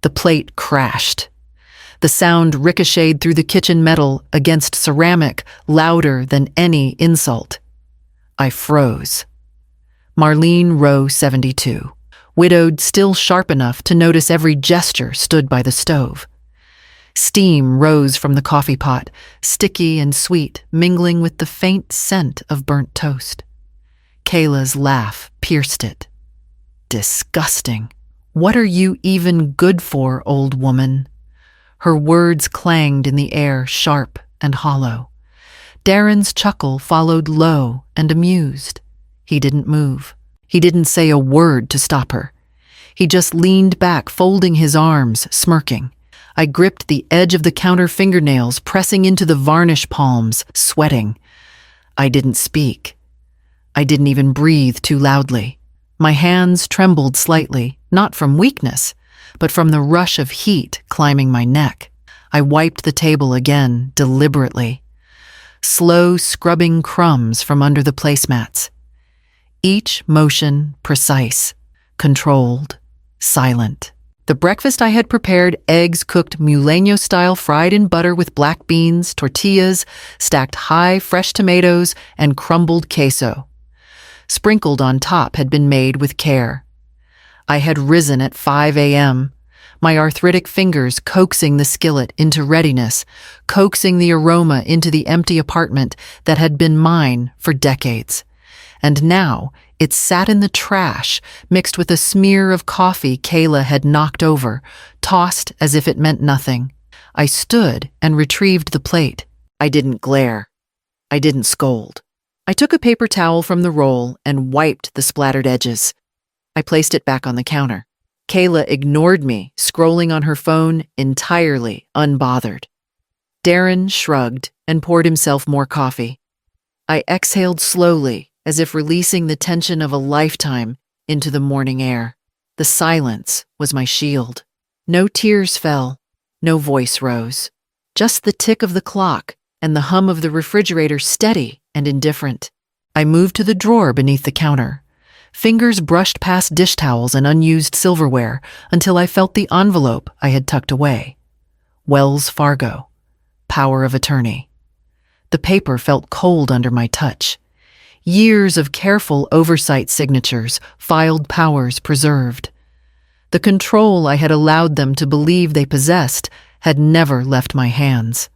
The plate crashed. The sound ricocheted through the kitchen metal against ceramic, louder than any insult. I froze. Marlene, row 72, widowed, still sharp enough to notice every gesture, stood by the stove. Steam rose from the coffee pot, sticky and sweet, mingling with the faint scent of burnt toast. Kayla's laugh pierced it. Disgusting. What are you even good for, old woman? Her words clanged in the air, sharp and hollow. Darren's chuckle followed, low and amused. He didn't move. He didn't say a word to stop her. He just leaned back, folding his arms, smirking. I gripped the edge of the counter, fingernails pressing into the varnish palms, sweating. I didn't speak. I didn't even breathe too loudly. My hands trembled slightly, not from weakness, but from the rush of heat climbing my neck. I wiped the table again, deliberately. Slow scrubbing crumbs from under the placemats. Each motion precise, controlled, silent. The breakfast I had prepared, eggs cooked Muleño style, fried in butter with black beans, tortillas, stacked high fresh tomatoes, and crumbled queso. Sprinkled on top, had been made with care. I had risen at 5 a.m., my arthritic fingers coaxing the skillet into readiness, coaxing the aroma into the empty apartment that had been mine for decades. And now it sat in the trash, mixed with a smear of coffee Kayla had knocked over, tossed as if it meant nothing. I stood and retrieved the plate. I didn't glare. I didn't scold. I took a paper towel from the roll and wiped the splattered edges. I placed it back on the counter. Kayla ignored me, scrolling on her phone, entirely unbothered. Darren shrugged and poured himself more coffee. I exhaled slowly, as if releasing the tension of a lifetime into the morning air. The silence was my shield. No tears fell, no voice rose. Just the tick of the clock and the hum of the refrigerator, steady and indifferent. I moved to the drawer beneath the counter. Fingers brushed past dish towels and unused silverware until I felt the envelope I had tucked away. Wells Fargo. Power of attorney. The paper felt cold under my touch. Years of careful oversight, signatures, filed powers preserved. The control I had allowed them to believe they possessed had never left my hands.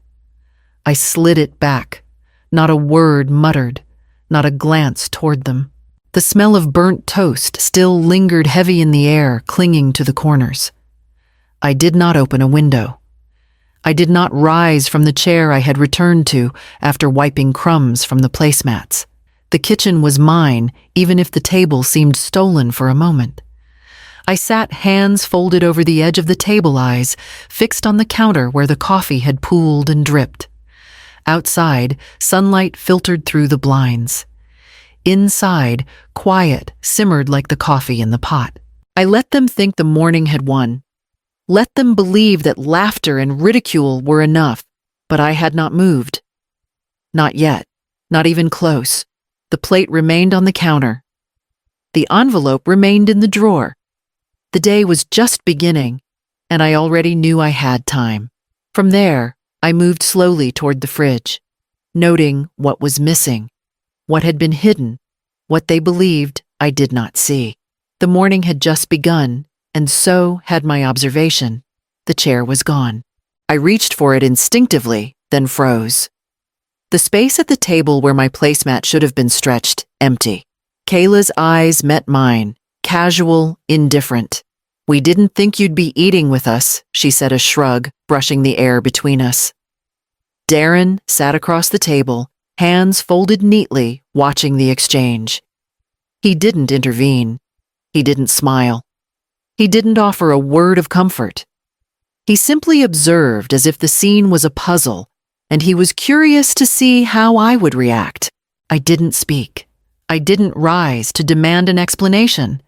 I slid it back, not a word muttered, not a glance toward them. The smell of burnt toast still lingered heavy in the air, clinging to the corners. I did not open a window. I did not rise from the chair I had returned to after wiping crumbs from the placemats. The kitchen was mine, even if the table seemed stolen for a moment. I sat, hands folded over the edge of the table, eyes fixed on the counter where the coffee had pooled and dripped. Outside, sunlight filtered through the blinds. Inside, quiet simmered like the coffee in the pot. I let them think the morning had won. Let them believe that laughter and ridicule were enough, but I had not moved. Not yet, not even close. The plate remained on the counter. The envelope remained in the drawer. The day was just beginning, and I already knew I had time. From there, I moved slowly toward the fridge, noting what was missing, what had been hidden, what they believed I did not see. The morning had just begun, and so had my observation. The chair was gone. I reached for it instinctively, then froze. The space at the table where my placemat should have been stretched, empty. Kayla's eyes met mine, casual, indifferent. "We didn't think you'd be eating with us," she said, a shrug, brushing the air between us. Darren sat across the table, hands folded neatly, watching the exchange. He didn't intervene. He didn't smile. He didn't offer a word of comfort. He simply observed as if the scene was a puzzle, and he was curious to see how I would react. I didn't speak. I didn't rise to demand an explanation.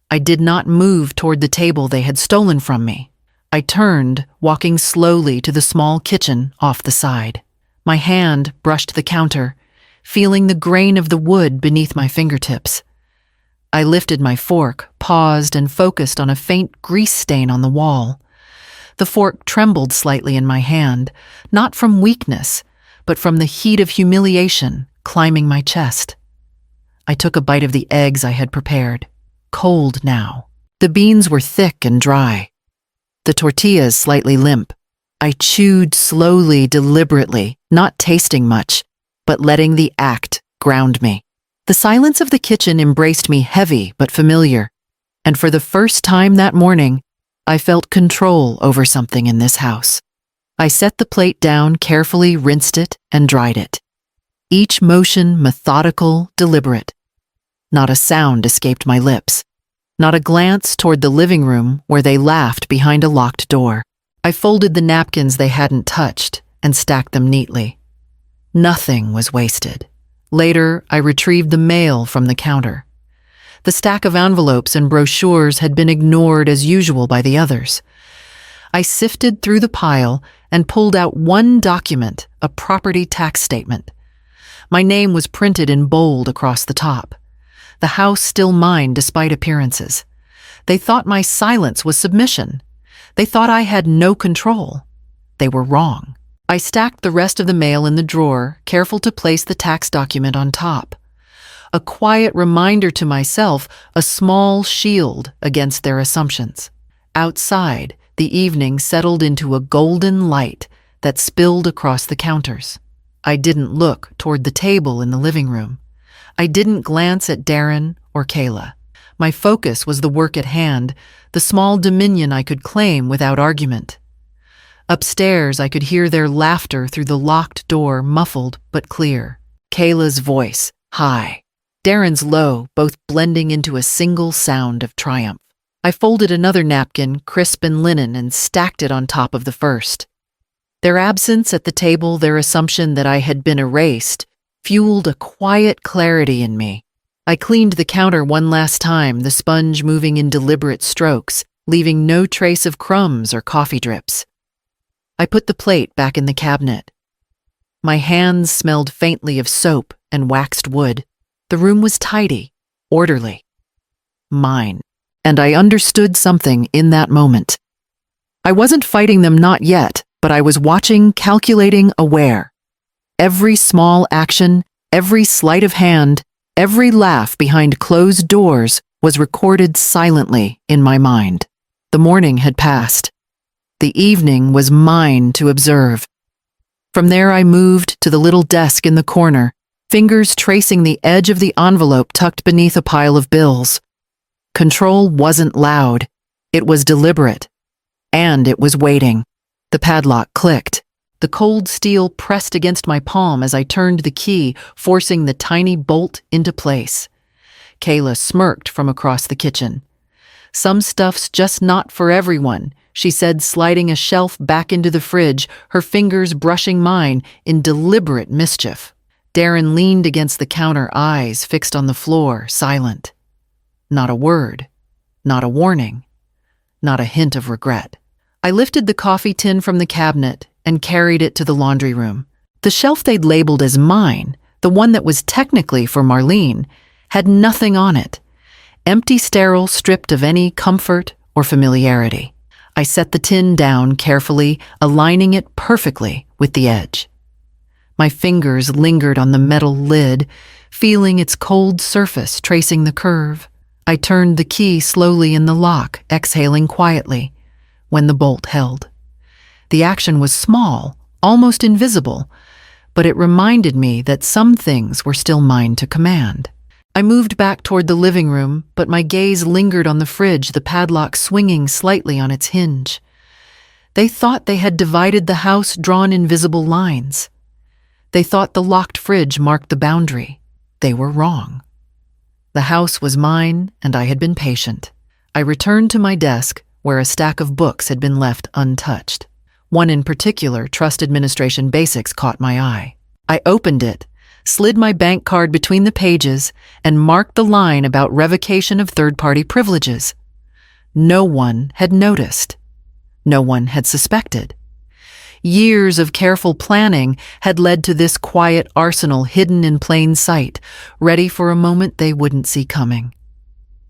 I did not move toward the table they had stolen from me. I turned, walking slowly to the small kitchen off the side. My hand brushed the counter, feeling the grain of the wood beneath my fingertips. I lifted my fork, paused, and focused on a faint grease stain on the wall. The fork trembled slightly in my hand, not from weakness, but from the heat of humiliation climbing my chest. I took a bite of the eggs I had prepared, cold now. The beans were thick and dry, the tortillas slightly limp. I chewed slowly, deliberately, not tasting much, but letting the act ground me. The silence of the kitchen embraced me heavy but familiar, and for the first time that morning, I felt control over something in this house. I set the plate down, carefully rinsed it and dried it. Each motion methodical, deliberate. Not a sound escaped my lips. Not a glance toward the living room where they laughed behind a locked door. I folded the napkins they hadn't touched and stacked them neatly. Nothing was wasted. Later, I retrieved the mail from the counter. The stack of envelopes and brochures had been ignored as usual by the others. I sifted through the pile and pulled out one document, a property tax statement. My name was printed in bold across the top. The house still mine despite appearances. They thought my silence was submission. They thought I had no control. They were wrong. I stacked the rest of the mail in the drawer, careful to place the tax document on top. A quiet reminder to myself, a small shield against their assumptions. Outside, the evening settled into a golden light that spilled across the counters. I didn't look toward the table in the living room. I didn't glance at Darren or Kayla. My focus was the work at hand, the small dominion I could claim without argument. Upstairs, I could hear their laughter through the locked door, muffled but clear. Kayla's voice, high. Darren's low, both blending into a single sound of triumph. I folded another napkin, crisp and linen, and stacked it on top of the first. Their absence at the table, their assumption that I had been erased, fueled a quiet clarity in me. I cleaned the counter one last time, the sponge moving in deliberate strokes, leaving no trace of crumbs or coffee drips. I put the plate back in the cabinet. My hands smelled faintly of soap and waxed wood. The room was tidy, orderly. Mine. And I understood something in that moment. I wasn't fighting them, not yet, but I was watching, calculating, aware. Every small action, every sleight of hand, every laugh behind closed doors was recorded silently in my mind. The morning had passed. The evening was mine to observe. From there I moved to the little desk in the corner, fingers tracing the edge of the envelope tucked beneath a pile of bills. Control wasn't loud. It was deliberate. And it was waiting. The padlock clicked. The cold steel pressed against my palm as I turned the key, forcing the tiny bolt into place. Kayla smirked from across the kitchen. "Some stuff's just not for everyone," she said, sliding a shelf back into the fridge, her fingers brushing mine in deliberate mischief. Darren leaned against the counter, eyes fixed on the floor, silent. Not a word, not a warning, not a hint of regret. I lifted the coffee tin from the cabinet and carried it to the laundry room. The shelf they'd labeled as mine, the one that was technically for Marlene, had nothing on it. Empty, sterile, stripped of any comfort or familiarity. I set the tin down carefully, aligning it perfectly with the edge. My fingers lingered on the metal lid, feeling its cold surface tracing the curve. I turned the key slowly in the lock, exhaling quietly, when the bolt held. The action was small, almost invisible, but it reminded me that some things were still mine to command. I moved back toward the living room, but my gaze lingered on the fridge, the padlock swinging slightly on its hinge. They thought they had divided the house, drawn invisible lines. They thought the locked fridge marked the boundary. They were wrong. The house was mine, and I had been patient. I returned to my desk, where a stack of books had been left untouched. One in particular, Trust Administration Basics, caught my eye. I opened it, slid my bank card between the pages, and marked the line about revocation of third-party privileges. No one had noticed. No one had suspected. Years of careful planning had led to this quiet arsenal hidden in plain sight, ready for a moment they wouldn't see coming.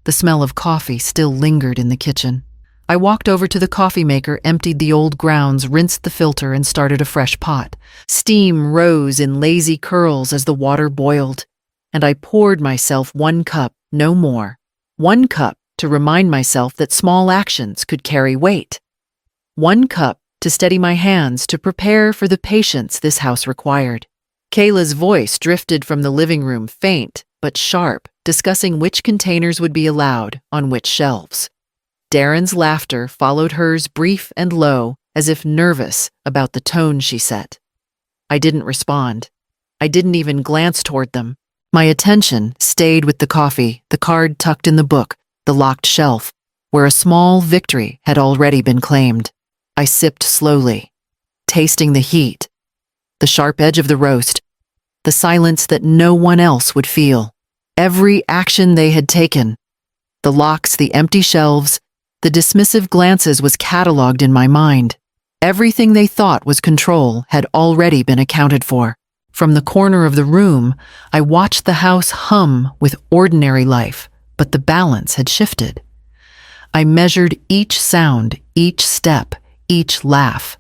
The smell of coffee still lingered in the kitchen. I walked over to the coffee maker, emptied the old grounds, rinsed the filter, and started a fresh pot. Steam rose in lazy curls as the water boiled, and I poured myself 1 cup, no more. 1 cup to remind myself that small actions could carry weight. 1 cup to steady my hands, to prepare for the patience this house required. Kayla's voice drifted from the living room, faint but sharp, discussing which containers would be allowed on which shelves. Darren's laughter followed hers, brief and low, as if nervous about the tone she set. I didn't respond. I didn't even glance toward them. My attention stayed with the coffee, the card tucked in the book, the locked shelf, where a small victory had already been claimed. I sipped slowly, tasting the heat, the sharp edge of the roast, the silence that no one else would feel. Every action they had taken, the locks, the empty shelves, the dismissive glances, was cataloged in my mind. Everything they thought was control had already been accounted for. From the corner of the room, I watched the house hum with ordinary life, but the balance had shifted. I measured each sound, each step, each laugh.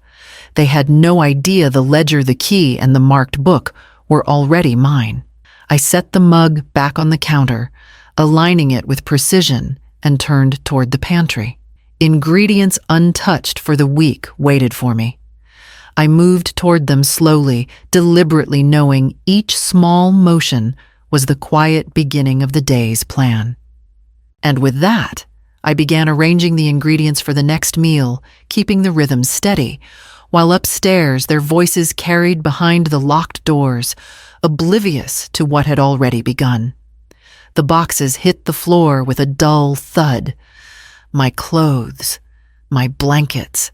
They had no idea the ledger, the key, and the marked book were already mine. I set the mug back on the counter, aligning it with precision, and turned toward the pantry. Ingredients untouched for the week waited for me. I moved toward them slowly, deliberately, knowing each small motion was the quiet beginning of the day's plan. And with that, I began arranging the ingredients for the next meal, keeping the rhythm steady, while upstairs their voices carried behind the locked doors, oblivious to what had already begun. The boxes hit the floor with a dull thud. My clothes, my blankets,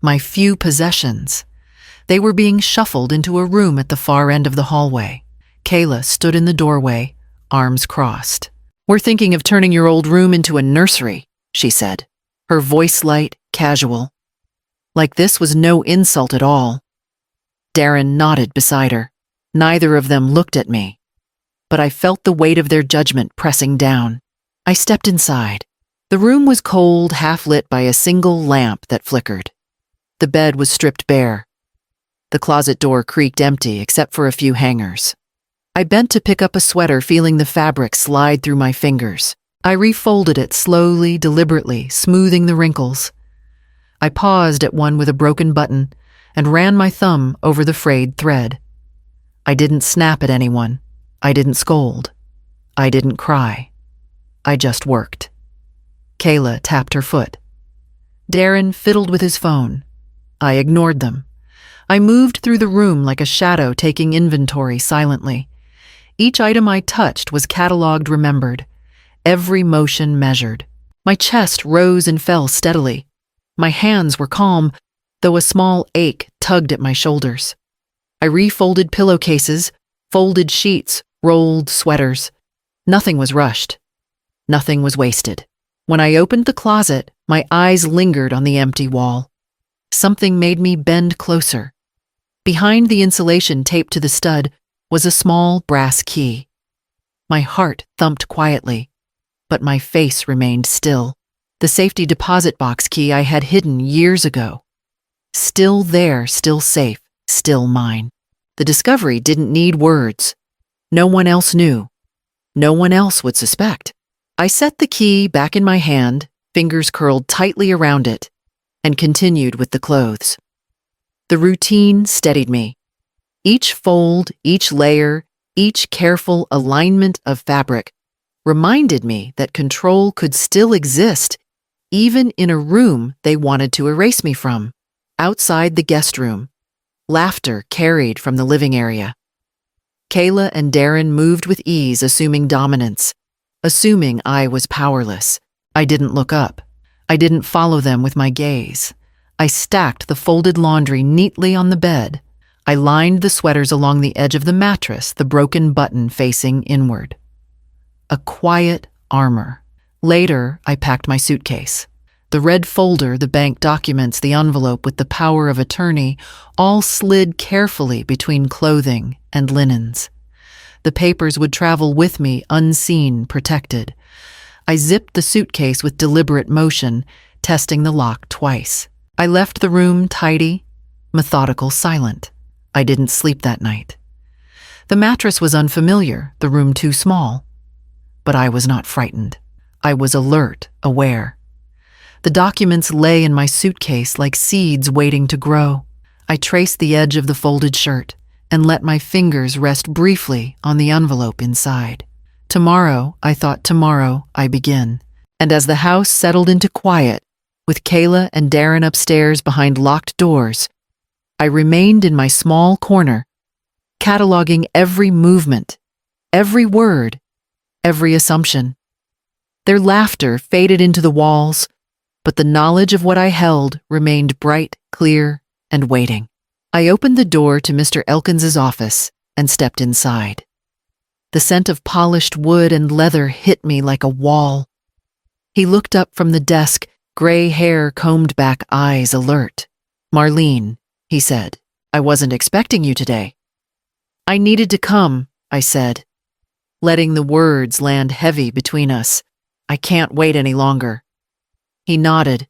my few possessions. They were being shuffled into a room at the far end of the hallway. Kayla stood in the doorway, arms crossed. "We're thinking of turning your old room into a nursery," she said, her voice light, casual. Like this was no insult at all. Darren nodded beside her. Neither of them looked at me, but I felt the weight of their judgment pressing down. I stepped inside. The room was cold, half-lit by a single lamp that flickered. The bed was stripped bare. The closet door creaked empty except for a few hangers. I bent to pick up a sweater, feeling the fabric slide through my fingers. I refolded it slowly, deliberately, smoothing the wrinkles. I paused at one with a broken button and ran my thumb over the frayed thread. I didn't snap at anyone. I didn't scold. I didn't cry. I just worked. Kayla tapped her foot. Darren fiddled with his phone. I ignored them. I moved through the room like a shadow, taking inventory silently. Each item I touched was catalogued, remembered. Every motion measured. My chest rose and fell steadily. My hands were calm, though a small ache tugged at my shoulders. I refolded pillowcases, folded sheets, rolled sweaters. Nothing was rushed. Nothing was wasted. When I opened the closet, my eyes lingered on the empty wall. Something made me bend closer. Behind the insulation taped to the stud was a small brass key. My heart thumped quietly, but my face remained still. The safety deposit box key I had hidden years ago. Still there, still safe, still mine. The discovery didn't need words. No one else knew. No one else would suspect. I set the key back in my hand, fingers curled tightly around it, and continued with the clothes. The routine steadied me. Each fold, each layer, each careful alignment of fabric reminded me that control could still exist even in a room they wanted to erase me from. Outside the guest room, laughter carried from the living area. Kayla and Darren moved with ease, assuming dominance, assuming I was powerless. I didn't look up. I didn't follow them with my gaze. I stacked the folded laundry neatly on the bed. I lined the sweaters along the edge of the mattress, the broken button facing inward. A quiet armor. Later, I packed my suitcase. The red folder, the bank documents, the envelope with the power of attorney, all slid carefully between clothing and linens. The papers would travel with me, unseen, protected. I zipped the suitcase with deliberate motion, testing the lock twice. I left the room tidy, methodical, silent. I didn't sleep that night. The mattress was unfamiliar, the room too small. But I was not frightened. I was alert, aware. The documents lay in my suitcase like seeds waiting to grow. I traced the edge of the folded shirt and let my fingers rest briefly on the envelope inside. Tomorrow, I thought, tomorrow I begin. And as the house settled into quiet, with Kayla and Darren upstairs behind locked doors, I remained in my small corner, cataloging every movement, every word, every assumption. Their laughter faded into the walls, but the knowledge of what I held remained bright, clear, and waiting. I opened the door to Mr. Elkins's office and stepped inside. The scent of polished wood and leather hit me like a wall. He looked up from the desk, gray hair combed back, eyes alert. "Marlene," he said, "I wasn't expecting you today." "I needed to come," I said, letting the words land heavy between us. "I can't wait any longer." He nodded.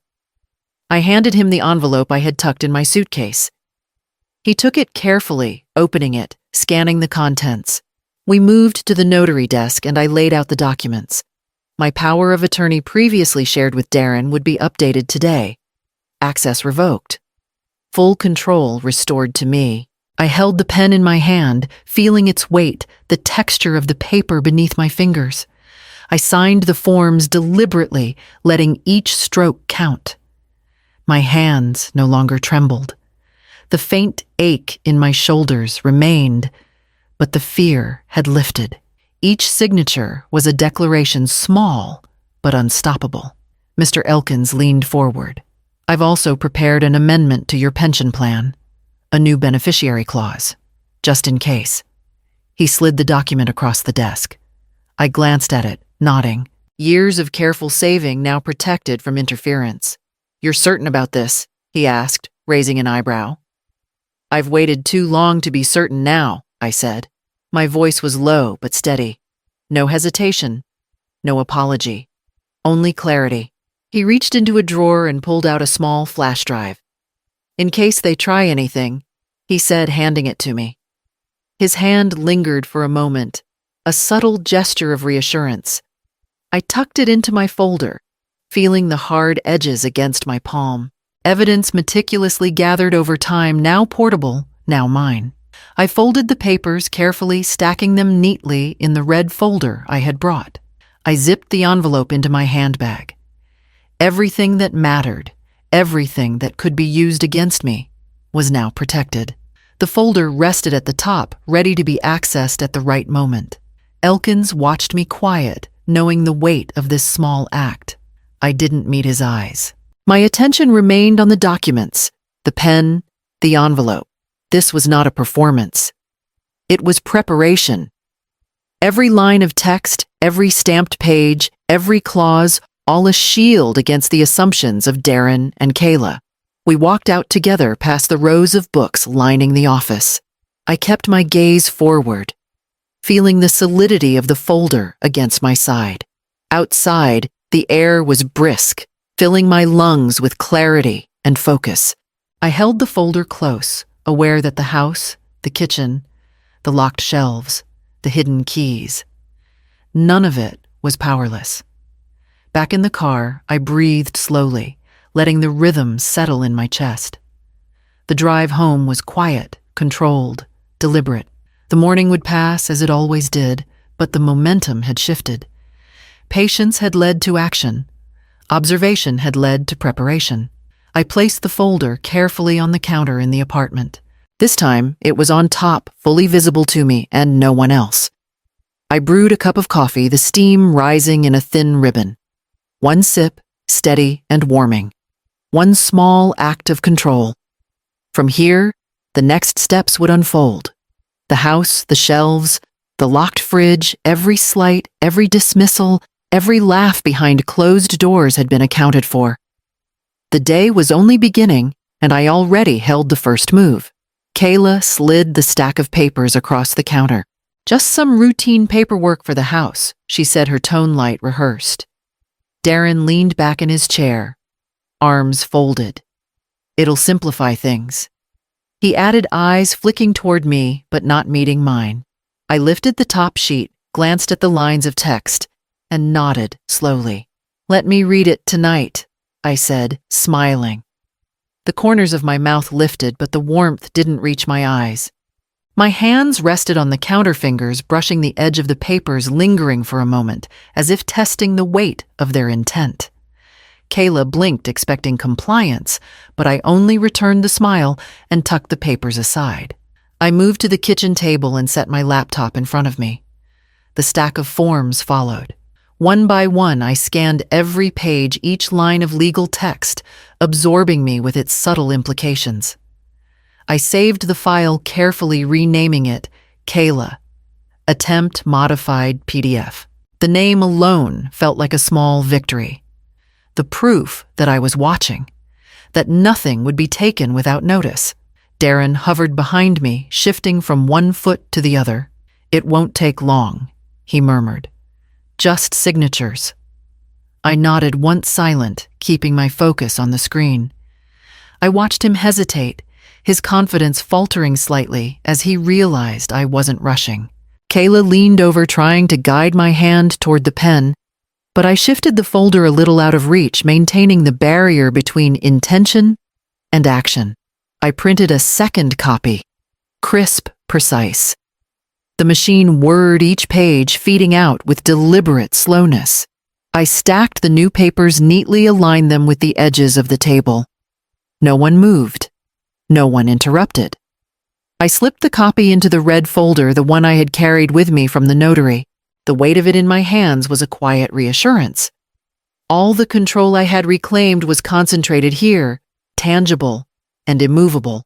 I handed him the envelope I had tucked in my suitcase. He took it carefully, opening it, scanning the contents. We moved to the notary desk and I laid out the documents. My power of attorney previously shared with Darren would be updated today. Access revoked. Full control restored to me. I held the pen in my hand, feeling its weight, the texture of the paper beneath my fingers. I signed the forms deliberately, letting each stroke count. My hands no longer trembled. The faint ache in my shoulders remained, but the fear had lifted. Each signature was a declaration, small but unstoppable. Mr. Elkins leaned forward. "I've also prepared an amendment to your pension plan, a new beneficiary clause, just in case." He slid the document across the desk. I glanced at it, nodding. Years of careful saving now protected from interference. "You're certain about this?" he asked, raising an eyebrow. "I've waited too long to be certain now," I said. My voice was low but steady. No hesitation, no apology, only clarity. He reached into a drawer and pulled out a small flash drive. "In case they try anything," he said, handing it to me. His hand lingered for a moment, a subtle gesture of reassurance. I tucked it into my folder, feeling the hard edges against my palm. Evidence meticulously gathered over time, now portable, now mine. I folded the papers carefully, stacking them neatly in the red folder I had brought. I zipped the envelope into my handbag. Everything that mattered, everything that could be used against me, was now protected. The folder rested at the top, ready to be accessed at the right moment. Elkins watched me quiet, knowing the weight of this small act. I didn't meet his eyes. My attention remained on the documents, the pen, the envelope. This was not a performance. It was preparation. Every line of text, every stamped page, every clause, all a shield against the assumptions of Darren and Kayla. We walked out together past the rows of books lining the office. I kept my gaze forward, feeling the solidity of the folder against my side. Outside, the air was brisk, filling my lungs with clarity and focus. I held the folder close, aware that the house, the kitchen, the locked shelves, the hidden keys, none of it was powerless. Back in the car, I breathed slowly, letting the rhythm settle in my chest. The drive home was quiet, controlled, deliberate. The morning would pass as it always did, but the momentum had shifted. Patience had led to action. Observation had led to preparation. I placed the folder carefully on the counter in the apartment. This time, it was on top, fully visible to me and no one else. I brewed a cup of coffee, the steam rising in a thin ribbon. One sip, steady and warming. One small act of control. From here, the next steps would unfold. The house, the shelves, the locked fridge, every slight, every dismissal, every laugh behind closed doors had been accounted for. The day was only beginning, and I already held the first move. Kayla slid the stack of papers across the counter. "Just some routine paperwork for the house," she said, her tone light, rehearsed. Darren leaned back in his chair, arms folded. "It'll simplify things." He added, eyes flicking toward me but not meeting mine. I lifted the top sheet, glanced at the lines of text, and nodded slowly. "Let me read it tonight," I said, smiling. The corners of my mouth lifted, but the warmth didn't reach my eyes. My hands rested on the counter fingers, brushing the edge of the papers, lingering for a moment, as if testing the weight of their intent. Kayla blinked, expecting compliance, but I only returned the smile and tucked the papers aside. I moved to the kitchen table and set my laptop in front of me. The stack of forms followed. One by one, I scanned every page, each line of legal text, absorbing me with its subtle implications. I saved the file, carefully renaming it Kayla, Attempt Modified PDF. The name alone felt like a small victory. The proof that I was watching, that nothing would be taken without notice. Darren hovered behind me, shifting from one foot to the other. "It won't take long," he murmured. "Just signatures." I nodded, once silent, keeping my focus on the screen. I watched him hesitate, his confidence faltering slightly as he realized I wasn't rushing. Kayla leaned over, trying to guide my hand toward the pen, but I shifted the folder a little out of reach, maintaining the barrier between intention and action. I printed a second copy, crisp, precise. The machine whirred each page, feeding out with deliberate slowness. I stacked the new papers neatly, aligned them with the edges of the table. No one moved. No one interrupted. I slipped the copy into the red folder, the one I had carried with me from the notary. The weight of it in my hands was a quiet reassurance. All the control I had reclaimed was concentrated here, tangible and immovable.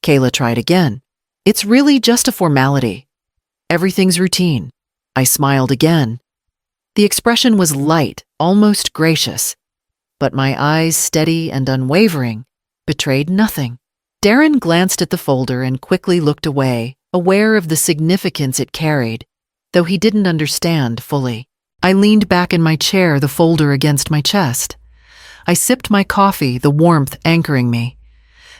Kayla tried again. "It's really just a formality. Everything's routine." I smiled again. The expression was light, almost gracious, but my eyes, steady and unwavering, betrayed nothing. Darren glanced at the folder and quickly looked away, aware of the significance it carried, though he didn't understand fully. I leaned back in my chair, the folder against my chest. I sipped my coffee, the warmth anchoring me.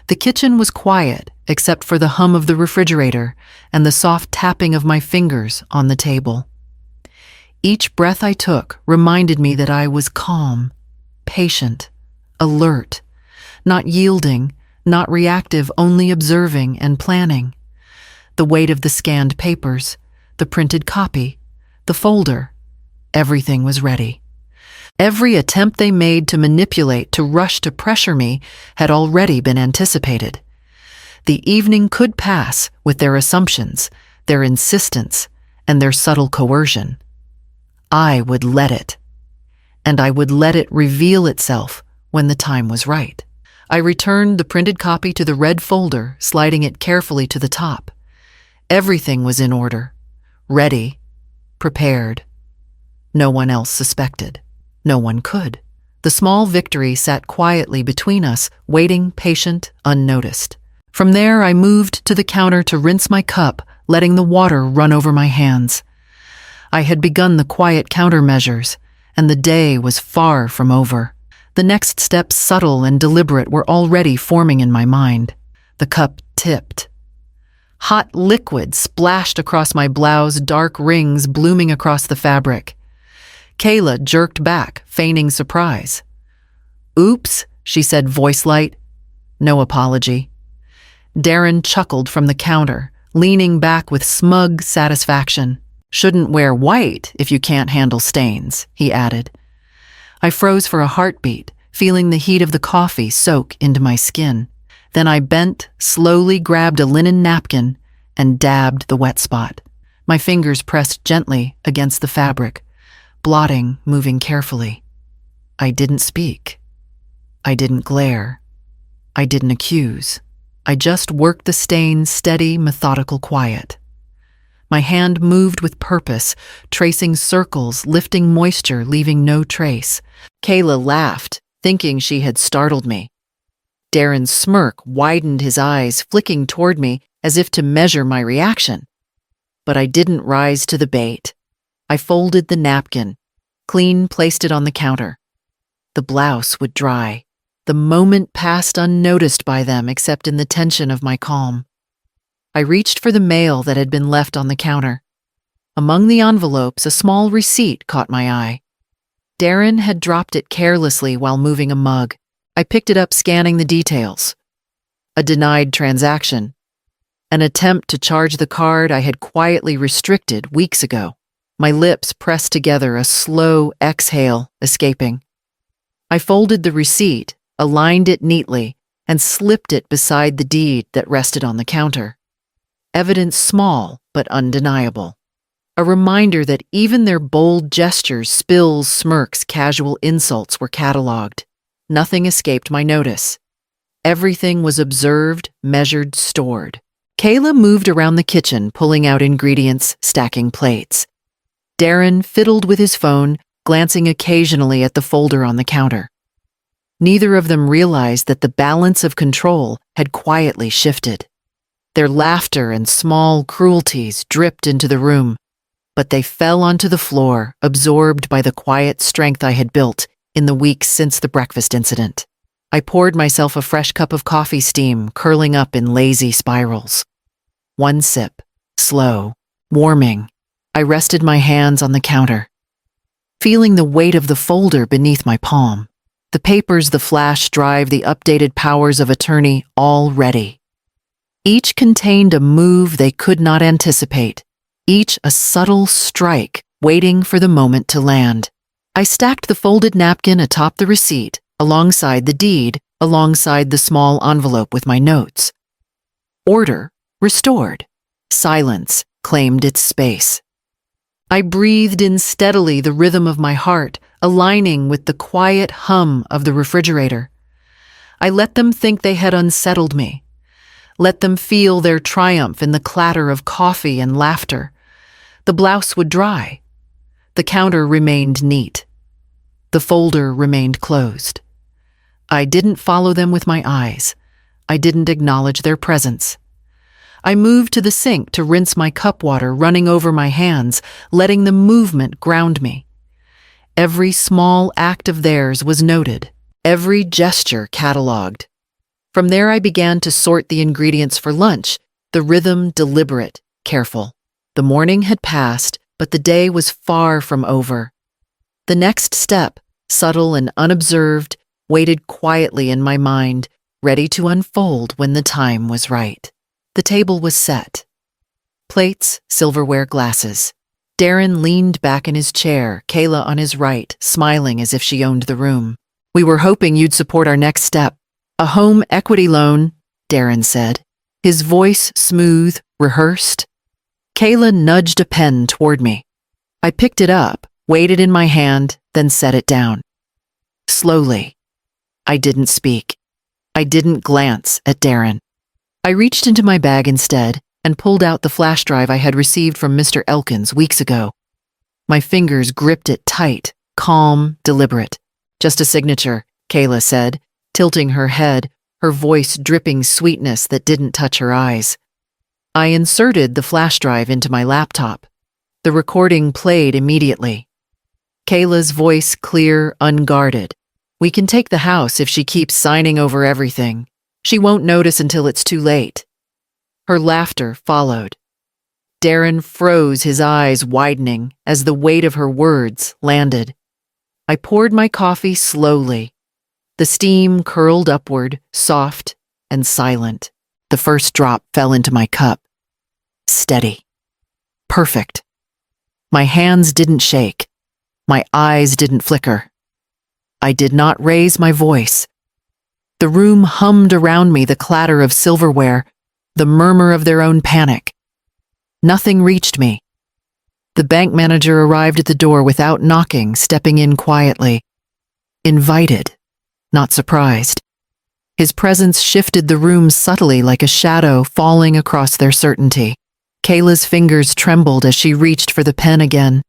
The kitchen was quiet, except for the hum of the refrigerator and the soft tapping of my fingers on the table. Each breath I took reminded me that I was calm, patient, alert, not yielding, not reactive, only observing and planning. The weight of the scanned papers, the printed copy, the folder, everything was ready. Every attempt they made to manipulate, to rush, to pressure me, had already been anticipated. The evening could pass with their assumptions, their insistence, and their subtle coercion. I would let it, and I would let it reveal itself when the time was right. I returned the printed copy to the red folder, sliding it carefully to the top. Everything was in order, ready, prepared. No one else suspected. No one could. The small victory sat quietly between us, waiting, patient, unnoticed. From there, I moved to the counter to rinse my cup, letting the water run over my hands. I had begun the quiet countermeasures, and the day was far from over. The next steps, subtle and deliberate, were already forming in my mind. The cup tipped. Hot liquid splashed across my blouse, dark rings blooming across the fabric. Kayla jerked back, feigning surprise. "Oops," she said, voice light. No apology. Darren chuckled from the counter, leaning back with smug satisfaction. "Shouldn't wear white if you can't handle stains," he added. I froze for a heartbeat, feeling the heat of the coffee soak into my skin. Then I bent, slowly grabbed a linen napkin, and dabbed the wet spot. My fingers pressed gently against the fabric, blotting, moving carefully. I didn't speak. I didn't glare. I didn't accuse. I just worked the stains, steady, methodical quiet. My hand moved with purpose, tracing circles, lifting moisture, leaving no trace. Kayla laughed, thinking she had startled me. Darren's smirk widened, his eyes flicking toward me as if to measure my reaction. But I didn't rise to the bait. I folded the napkin, Clean placed it on the counter. The blouse would dry. The moment passed unnoticed by them except in the tension of my calm. I reached for the mail that had been left on the counter. Among the envelopes, a small receipt caught my eye. Darren had dropped it carelessly while moving a mug. I picked it up, scanning the details. A denied transaction. An attempt to charge the card I had quietly restricted weeks ago. My lips pressed together, a slow exhale escaping. I folded the receipt, aligned it neatly, and slipped it beside the deed that rested on the counter. Evidence small but undeniable. A reminder that even their bold gestures, spills, smirks, casual insults were cataloged. Nothing escaped my notice. Everything was observed, measured, stored. Kayla moved around the kitchen, pulling out ingredients, stacking plates. Darren fiddled with his phone, glancing occasionally at the folder on the counter. Neither of them realized that the balance of control had quietly shifted. Their laughter and small cruelties dripped into the room, but they fell onto the floor, absorbed by the quiet strength I had built in the weeks since the breakfast incident. I poured myself a fresh cup of coffee, steam curling up in lazy spirals. One sip, slow, warming. I rested my hands on the counter, feeling the weight of the folder beneath my palm. The papers, the flash drive, the updated powers of attorney, all ready. Each contained a move they could not anticipate, each a subtle strike waiting for the moment to land. I stacked the folded napkin atop the receipt, alongside the deed, alongside the small envelope with my notes. Order restored. Silence claimed its space. I breathed in steadily, the rhythm of my heart aligning with the quiet hum of the refrigerator. I let them think they had unsettled me. Let them feel their triumph in the clatter of coffee and laughter. The blouse would dry. The counter remained neat. The folder remained closed. I didn't follow them with my eyes. I didn't acknowledge their presence. I moved to the sink to rinse my cup, water running over my hands, letting the movement ground me. Every small act of theirs was noted, every gesture cataloged. From there I began to sort the ingredients for lunch, the rhythm deliberate, careful. The morning had passed, but the day was far from over. The next step, subtle and unobserved, waited quietly in my mind, ready to unfold when the time was right. The table was set. Plates, silverware, glasses. Darren leaned back in his chair, Kayla on his right, smiling as if she owned the room. "We were hoping you'd support our next step. A home equity loan," Darren said, his voice smooth, rehearsed. Kayla nudged a pen toward me. I picked it up, weighed it in my hand, then set it down. Slowly. I didn't speak. I didn't glance at Darren. I reached into my bag instead and pulled out the flash drive I had received from Mr. Elkins weeks ago. My fingers gripped it tight, calm, deliberate. "Just a signature," Kayla said, tilting her head, her voice dripping sweetness that didn't touch her eyes. I inserted the flash drive into my laptop. The recording played immediately. Kayla's voice clear, unguarded. "We can take the house if she keeps signing over everything. She won't notice until it's too late." Her laughter followed. Darren froze, his eyes widening as the weight of her words landed. I poured my coffee slowly. The steam curled upward, soft and silent. The first drop fell into my cup. Steady. Perfect. My hands didn't shake. My eyes didn't flicker. I did not raise my voice. The room hummed around me, the clatter of silverware, the murmur of their own panic. Nothing reached me. The bank manager arrived at the door without knocking, stepping in quietly. Invited, not surprised. His presence shifted the room subtly, like a shadow falling across their certainty. Kayla's fingers trembled as she reached for the pen again.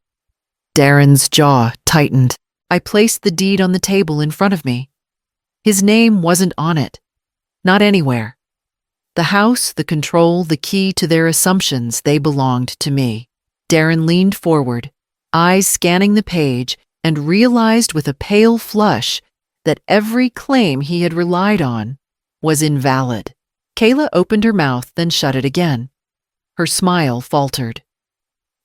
Darren's jaw tightened. I placed the deed on the table in front of me. His name wasn't on it. Not anywhere. The house, the control, the key to their assumptions, they belonged to me. Darren leaned forward, eyes scanning the page, and realized with a pale flush that every claim he had relied on was invalid. Kayla opened her mouth, then shut it again. Her smile faltered.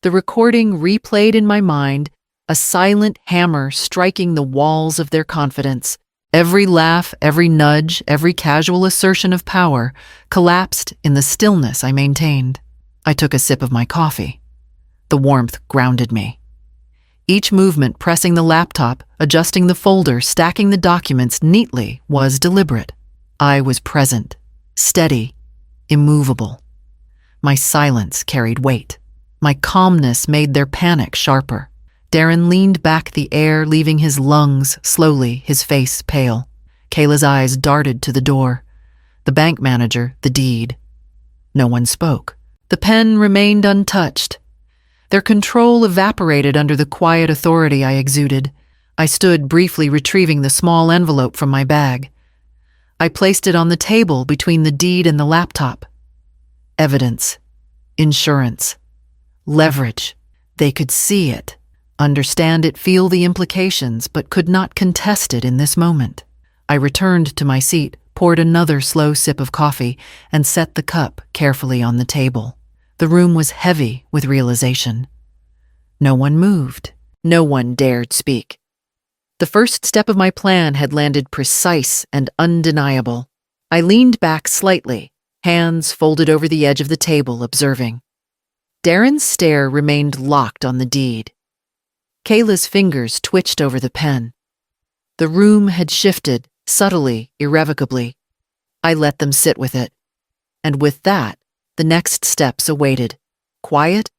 The recording replayed in my mind, a silent hammer striking the walls of their confidence. Every laugh, every nudge, every casual assertion of power collapsed in the stillness I maintained. I took a sip of my coffee. The warmth grounded me. Each movement, pressing the laptop, adjusting the folder, stacking the documents neatly, was deliberate. I was present, steady, immovable. My silence carried weight. My calmness made their panic sharper. Darren leaned back the air, leaving his lungs slowly, his face pale. Kayla's eyes darted to the door. The bank manager, the deed. No one spoke. The pen remained untouched. Their control evaporated under the quiet authority I exuded. I stood briefly retrieving the small envelope from my bag. I placed it on the table between the deed and the laptop. Evidence. Insurance. Leverage. They could see it, understand it, feel the implications, but could not contest it in this moment. I returned to my seat, poured another slow sip of coffee, and set the cup carefully on the table. The room was heavy with realization. No one moved. No one dared speak. The first step of my plan had landed precise and undeniable. I leaned back slightly, hands folded over the edge of the table, observing. Darren's stare remained locked on the deed. Kayla's fingers twitched over the pen. The room had shifted, subtly, irrevocably. I let them sit with it. And with that, the next steps awaited. Quiet,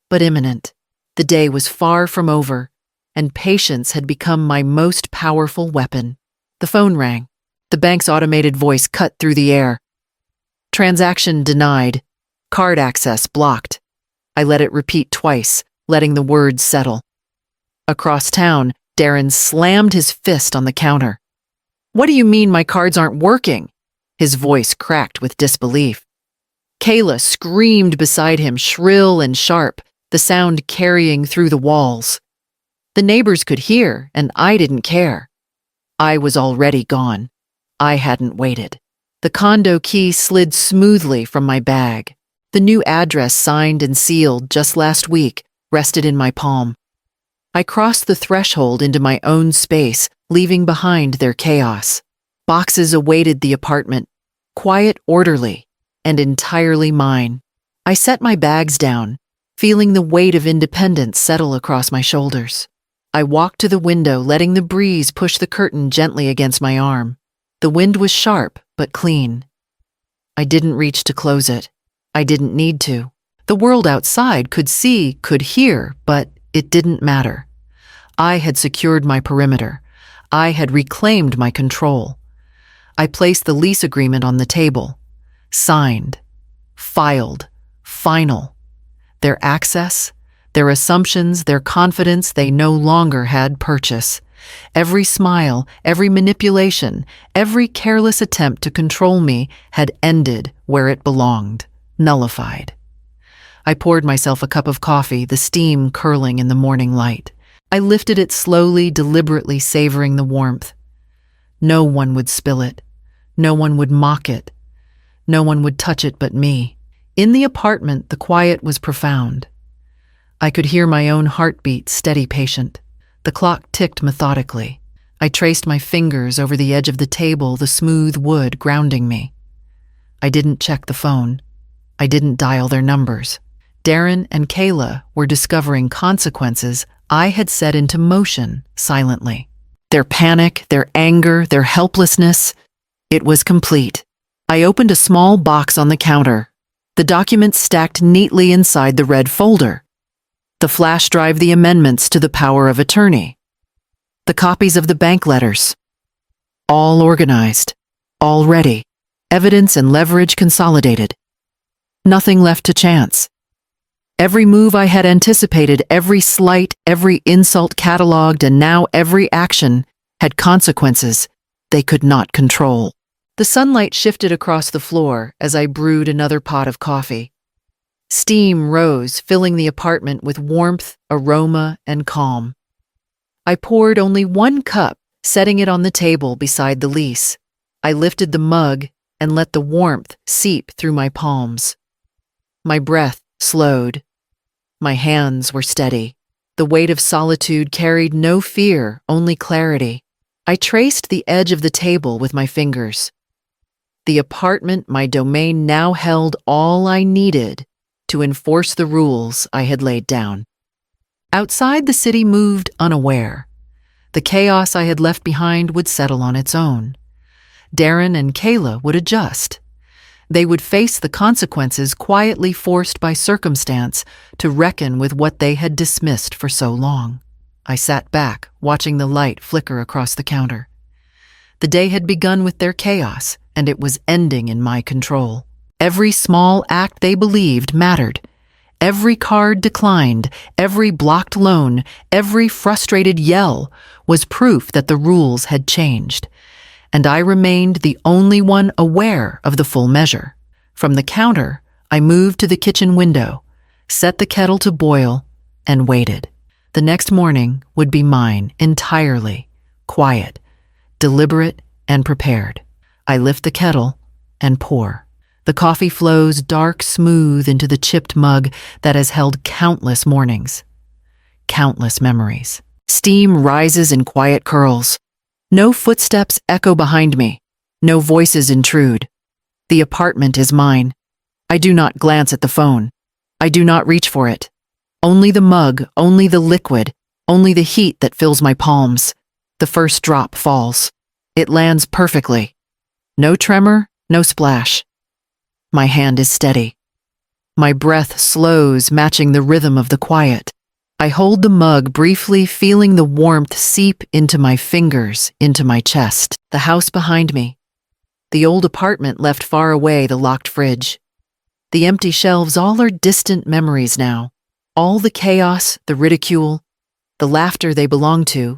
but imminent. The day was far from over, and patience had become my most powerful weapon. The phone rang. The bank's automated voice cut through the air. Transaction denied. Card access blocked. I let it repeat twice, letting the words settle. Across town, Darren slammed his fist on the counter. "What do you mean my cards aren't working?" His voice cracked with disbelief. Kayla screamed beside him, shrill and sharp, the sound carrying through the walls. The neighbors could hear, and I didn't care. I was already gone. I hadn't waited. The condo key slid smoothly from my bag. The new address, signed and sealed just last week, rested in my palm. I crossed the threshold into my own space, leaving behind their chaos. Boxes awaited the apartment, quiet, orderly, and entirely mine. I set my bags down, feeling the weight of independence settle across my shoulders. I walked to the window, letting the breeze push the curtain gently against my arm. The wind was sharp, but clean. I didn't reach to close it. I didn't need to. The world outside could see, could hear, but it didn't matter. I had secured my perimeter. I had reclaimed my control. I placed the lease agreement on the table. Signed. Filed. Final. Their access, their assumptions, their confidence, they no longer had purchase. Every smile, every manipulation, every careless attempt to control me had ended where it belonged, nullified. I poured myself a cup of coffee, the steam curling in the morning light. I lifted it slowly, deliberately savoring the warmth. No one would spill it. No one would mock it. No one would touch it but me. In the apartment, the quiet was profound. I could hear my own heartbeat, steady, patient. The clock ticked methodically. I traced my fingers over the edge of the table, the smooth wood grounding me. I didn't check the phone. I didn't dial their numbers. Darren and Kayla were discovering consequences I had set into motion silently. Their panic, their anger, their helplessness, it was complete. I opened a small box on the counter. The documents stacked neatly inside the red folder. The flash drive, the amendments to the power of attorney. The copies of the bank letters. All organized. All ready. Evidence and leverage consolidated. Nothing left to chance. Every move I had anticipated, every slight, every insult cataloged, and now every action had consequences they could not control. The sunlight shifted across the floor as I brewed another pot of coffee. Steam rose, filling the apartment with warmth, aroma, and calm. I poured only 1 cup, setting it on the table beside the lease. I lifted the mug and let the warmth seep through my palms. My breath slowed. My hands were steady. The weight of solitude carried no fear, only clarity. I traced the edge of the table with my fingers. The apartment, my domain, now held all I needed to enforce the rules I had laid down. Outside, the city moved unaware. The chaos I had left behind would settle on its own. Darren and Kayla would adjust. They would face the consequences quietly forced by circumstance to reckon with what they had dismissed for so long. I sat back, watching the light flicker across the counter. The day had begun with their chaos, and it was ending in my control. Every small act they believed mattered. Every card declined, every blocked loan, every frustrated yell was proof that the rules had changed. And I remained the only one aware of the full measure. From the counter, I moved to the kitchen window, set the kettle to boil, and waited. The next morning would be mine entirely, quiet, deliberate, and prepared. I lift the kettle and pour. The coffee flows dark smooth into the chipped mug that has held countless mornings, countless memories. Steam rises in quiet curls. No footsteps echo behind me. No voices intrude. The apartment is mine. I do not glance at the phone. I do not reach for it. Only the mug, only the liquid, only the heat that fills my palms. The first drop falls. It lands perfectly. No tremor, no splash. My hand is steady. My breath slows, matching the rhythm of the quiet. I hold the mug briefly, feeling the warmth seep into my fingers, into my chest. The house behind me. The old apartment left far away, the locked fridge. The empty shelves, all are distant memories now. All the chaos, the ridicule, the laughter they belong to.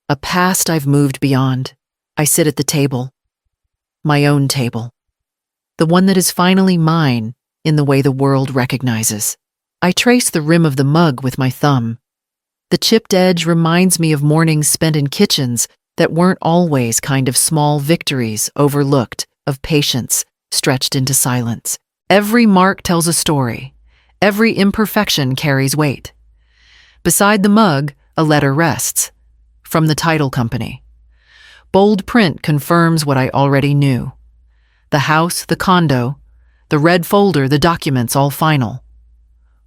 A past I've moved beyond. I sit at the table. My own table. The one that is finally mine in the way the world recognizes. I trace the rim of the mug with my thumb. The chipped edge reminds me of mornings spent in kitchens that weren't always kind of small victories overlooked, of patience stretched into silence. Every mark tells a story. Every imperfection carries weight. Beside the mug, a letter rests. From the title company. Bold print confirms what I already knew. The house, the condo, the red folder, the documents, all final.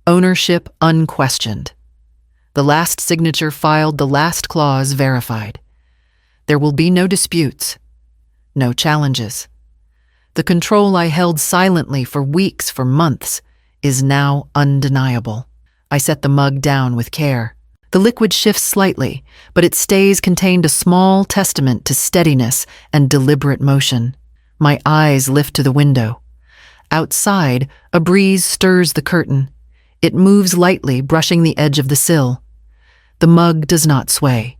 Ownership unquestioned. The last signature filed, the last clause verified. There will be no disputes, no challenges. The control I held silently for weeks, for months, is now undeniable. I set the mug down with care. The liquid shifts slightly, but it stays contained, a small testament to steadiness and deliberate motion. My eyes lift to the window. Outside, a breeze stirs the curtain. It moves lightly, brushing the edge of the sill. The mug does not sway.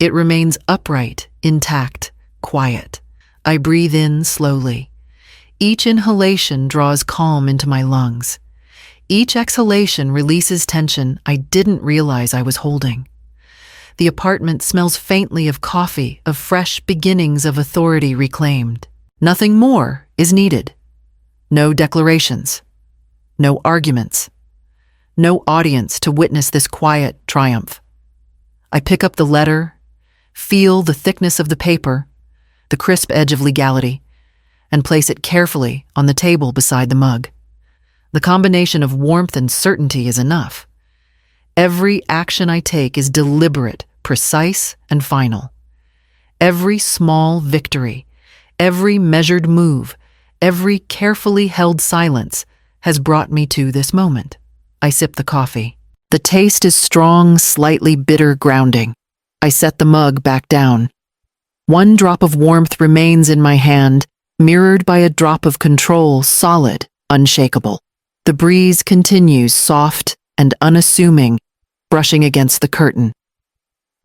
It remains upright, intact, quiet. I breathe in slowly. Each inhalation draws calm into my lungs. Each exhalation releases tension I didn't realize I was holding. The apartment smells faintly of coffee, of fresh beginnings of authority reclaimed. Nothing more is needed. No declarations. No arguments. No audience to witness this quiet triumph. I pick up the letter, feel the thickness of the paper, the crisp edge of legality, and place it carefully on the table beside the mug. The combination of warmth and certainty is enough. Every action I take is deliberate, precise, and final. Every small victory, every measured move, every carefully held silence has brought me to this moment. I sip the coffee. The taste is strong, slightly bitter, grounding. I set the mug back down. One drop of warmth remains in my hand, mirrored by a drop of control, solid, unshakable. The breeze continues, soft and unassuming, brushing against the curtain.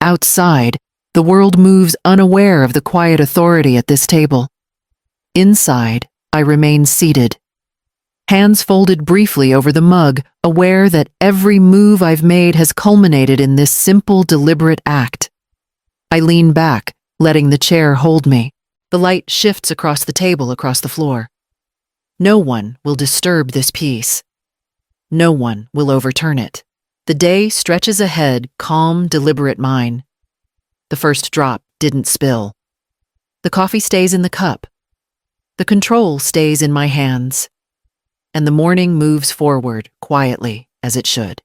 Outside, the world moves unaware of the quiet authority at this table. Inside, I remain seated, hands folded briefly over the mug, aware that every move I've made has culminated in this simple, deliberate act. I lean back, letting the chair hold me. The light shifts across the table, across the floor. No one will disturb this peace. No one will overturn it. The day stretches ahead, calm, deliberate mine. The first drop didn't spill. The coffee stays in the cup. The control stays in my hands. And the morning moves forward quietly, as it should.